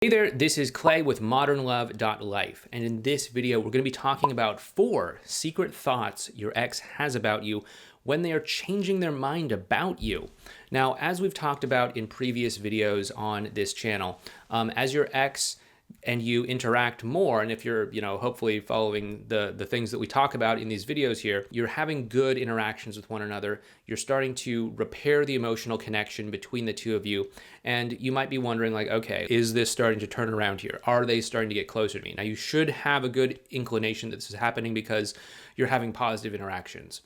Hey there, this is Clay with modernlove.life, and in this video we're going to be talking about 4 secret thoughts your ex has about you when they are changing their mind about you. Now, as we've talked about in previous videos on this channel, as your ex and you interact more, and if you're, hopefully following the things that we talk about in these videos here, you're having good interactions with one another, you're starting to repair the emotional connection between the two of you, and you might be wondering like, okay, is this starting to turn around here? Are they starting to get closer to me? Now, you should have a good inclination that this is happening because you're having positive interactions.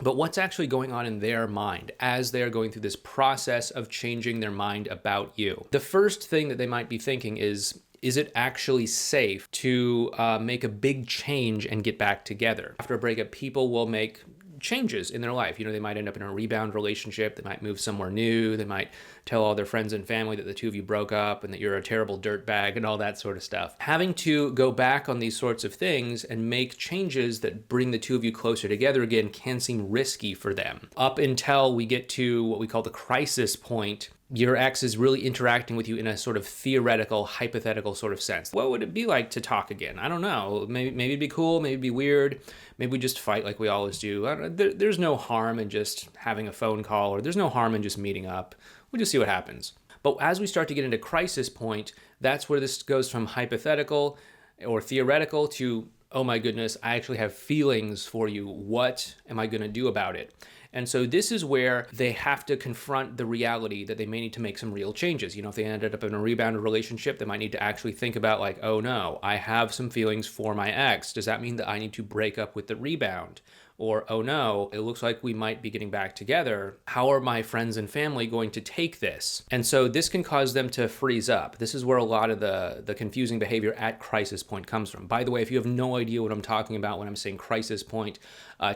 But what's actually going on in their mind as they're going through this process of changing their mind about you? The first thing that they might be thinking is it actually safe to make a big change and get back together? After a breakup, people will make changes in their life. They might end up in a rebound relationship. They might move somewhere new. They might tell all their friends and family that the two of you broke up and that you're a terrible dirtbag and all that sort of stuff. Having to go back on these sorts of things and make changes that bring the two of you closer together again can seem risky for them. Up until we get to what we call the crisis point, your ex is really interacting with you in a sort of theoretical, hypothetical sort of sense. What would it be like to talk again? I don't know. Maybe it'd be cool. Maybe it'd be weird. Maybe we just fight like we always do. There's no harm in just having a phone call, or there's no harm in just meeting up. We'll just see what happens. But as we start to get into crisis point, that's where this goes from hypothetical or theoretical to, oh my goodness, I actually have feelings for you. What am I going to do about it? And so this is where they have to confront the reality that they may need to make some real changes. If they ended up in a rebound relationship, they might need to actually think about like, oh no, I have some feelings for my ex. Does that mean that I need to break up with the rebound? Or, oh no, it looks like we might be getting back together. How are my friends and family going to take this? And so this can cause them to freeze up. This is where a lot of the confusing behavior at crisis point comes from. By the way, if you have no idea what I'm talking about when I'm saying crisis point,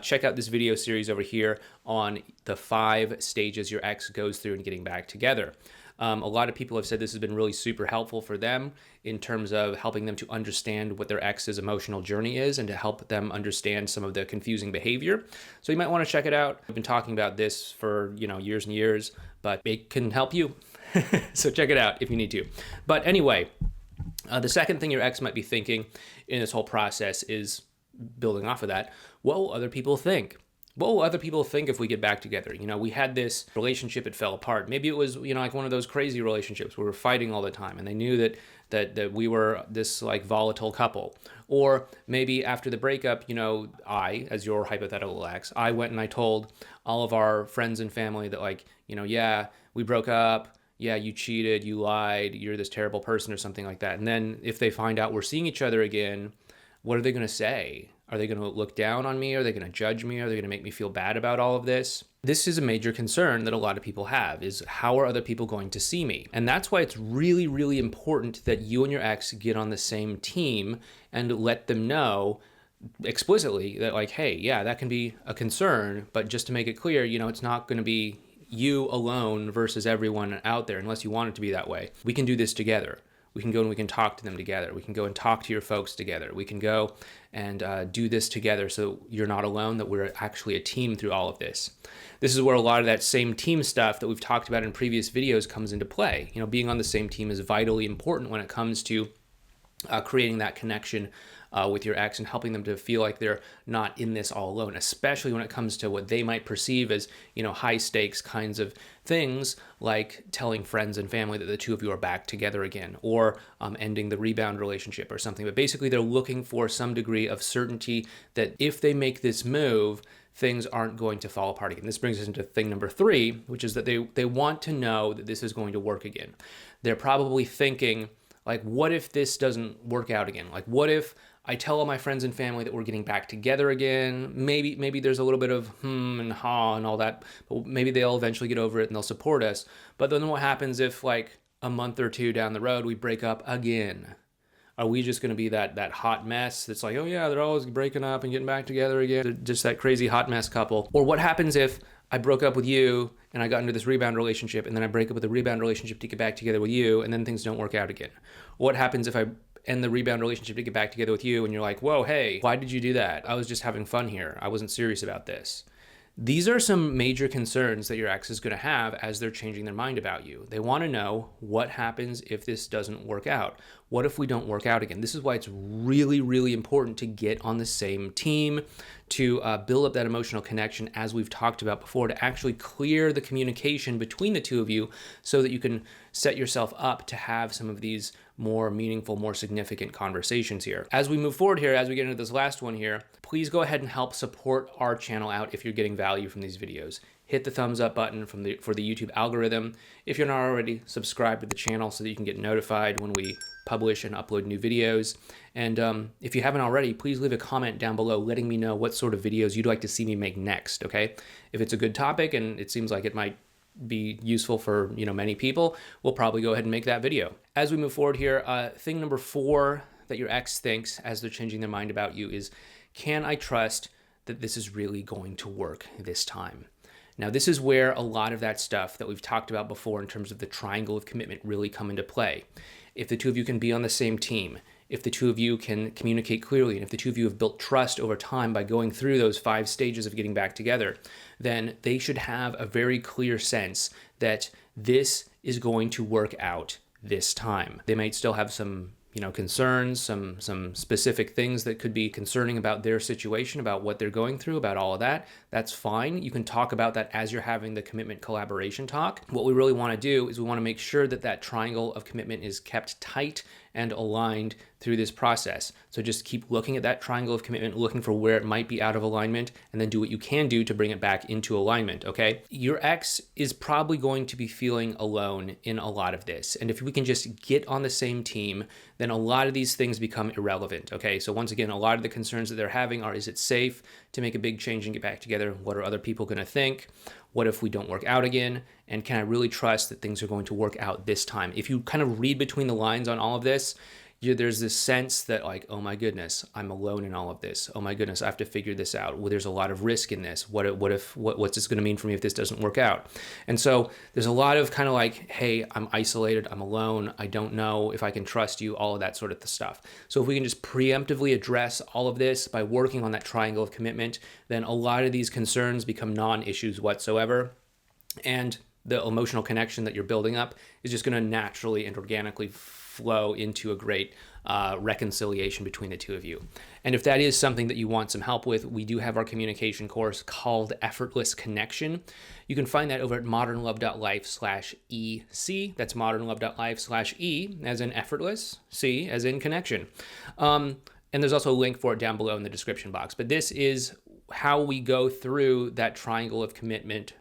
check out this video series over here on the 5 stages your ex goes through in getting back together. A lot of people have said this has been really super helpful for them in terms of helping them to understand what their ex's emotional journey is and to help them understand some of the confusing behavior. So you might want to check it out. I've been talking about this for, years and years, but it can help you. So check it out if you need to. But anyway, the second thing your ex might be thinking in this whole process is building off of that. What will other people think? What will other people think if we get back together? We had this relationship, it fell apart. Maybe it was, like one of those crazy relationships where we were fighting all the time and they knew that we were this like volatile couple. Or maybe after the breakup, I, as your hypothetical ex, I went and I told all of our friends and family that like, yeah, we broke up. Yeah, you cheated, you lied, you're this terrible person or something like that. And then if they find out we're seeing each other again, what are they going to say? Are they going to look down on me? Are they going to judge me? Are they going to make me feel bad about all of this? This is a major concern that a lot of people have, is how are other people going to see me? And that's why it's really, really important that you and your ex get on the same team and let them know explicitly that like, hey, yeah, that can be a concern, but just to make it clear, it's not going to be you alone versus everyone out there unless you want it to be that way. We can do this together. We can go and we can talk to them together. We can go and talk to your folks together. We can go and do this together so you're not alone, that we're actually a team through all of this. This is where a lot of that same team stuff that we've talked about in previous videos comes into play. Being on the same team is vitally important when it comes to creating that connection with your ex and helping them to feel like they're not in this all alone, especially when it comes to what they might perceive as, high stakes kinds of things, like telling friends and family that the two of you are back together again, or ending the rebound relationship or something. But basically they're looking for some degree of certainty that if they make this move, things aren't going to fall apart again. This brings us into thing number 3, which is that they want to know that this is going to work again. They're probably thinking, like, what if this doesn't work out again? Like, what if I tell all my friends and family that we're getting back together again? Maybe there's a little bit of and ha and all that, but maybe they'll eventually get over it and they'll support us. But then what happens if like a month or 2 down the road we break up again? Are we just going to be that hot mess that's like, oh yeah, they're always breaking up and getting back together again? They're just that crazy hot mess couple. Or what happens if I broke up with you and I got into this rebound relationship and then I break up with the rebound relationship to get back together with you and then things don't work out again? What happens if I end the rebound relationship to get back together with you and you're like, whoa, hey, why did you do that? I was just having fun here. I wasn't serious about this. These are some major concerns that your ex is going to have as they're changing their mind about you. They want to know what happens if this doesn't work out. What if we don't work out again? This is why it's really, really important to get on the same team, to build up that emotional connection, as we've talked about before, to actually clear the communication between the two of you so that you can set yourself up to have some of these more meaningful, more significant conversations here. As we move forward here, as we get into this last one here, please go ahead and help support our channel out if you're getting value from these videos. Hit the thumbs up button for the YouTube algorithm. If you're not already, subscribe to the channel so that you can get notified when we publish and upload new videos. And if you haven't already, please leave a comment down below letting me know what sort of videos you'd like to see me make next, okay? If it's a good topic and it seems like it might be useful for many people, we'll probably go ahead and make that video. As we move forward here, thing number 4 that your ex thinks as they're changing their mind about you is, can I trust that this is really going to work this time? Now, this is where a lot of that stuff that we've talked about before in terms of the triangle of commitment really come into play. If the two of you can be on the same team, if the two of you can communicate clearly, and if the two of you have built trust over time by going through those 5 stages of getting back together, then they should have a very clear sense that this is going to work out this time. They might still have some concerns, some specific things that could be concerning about their situation, about what they're going through, about all of that. That's fine. You can talk about that as you're having the commitment collaboration talk. What we really want to do is we want to make sure that that triangle of commitment is kept tight and aligned through this process. So just keep looking at that triangle of commitment, looking for where it might be out of alignment, and then do what you can do to bring it back into alignment, okay? Your ex is probably going to be feeling alone in a lot of this. And if we can just get on the same team, then a lot of these things become irrelevant, okay? So once again, a lot of the concerns that they're having are, is it safe to make a big change and get back together? What are other people gonna think? What if we don't work out again? And can I really trust that things are going to work out this time? If you kind of read between the lines on all of this, there's this sense that like, oh my goodness, I'm alone in all of this. Oh my goodness, I have to figure this out. Well, there's a lot of risk in this. What's this gonna mean for me if this doesn't work out? And so there's a lot of kind of like, hey, I'm isolated, I'm alone, I don't know if I can trust you, all of that sort of stuff. So if we can just preemptively address all of this by working on that triangle of commitment, then a lot of these concerns become non-issues whatsoever. And the emotional connection that you're building up is just gonna naturally and organically flow into a great reconciliation between the two of you. And if that is something that you want some help with, we do have our communication course called Effortless Connection. You can find that over at modernlove.life/EC. That's modernlove.life/E as in effortless, C as in connection. And there's also a link for it down below in the description box. But this is how we go through that triangle of commitment,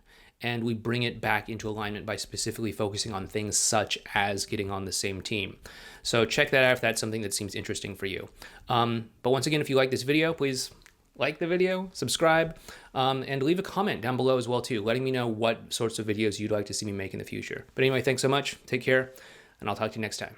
and we bring it back into alignment by specifically focusing on things such as getting on the same team. So check that out if that's something that seems interesting for you. But once again, if you like this video, please like the video, subscribe, and leave a comment down below as well too, letting me know what sorts of videos you'd like to see me make in the future. But anyway, thanks so much, take care, and I'll talk to you next time.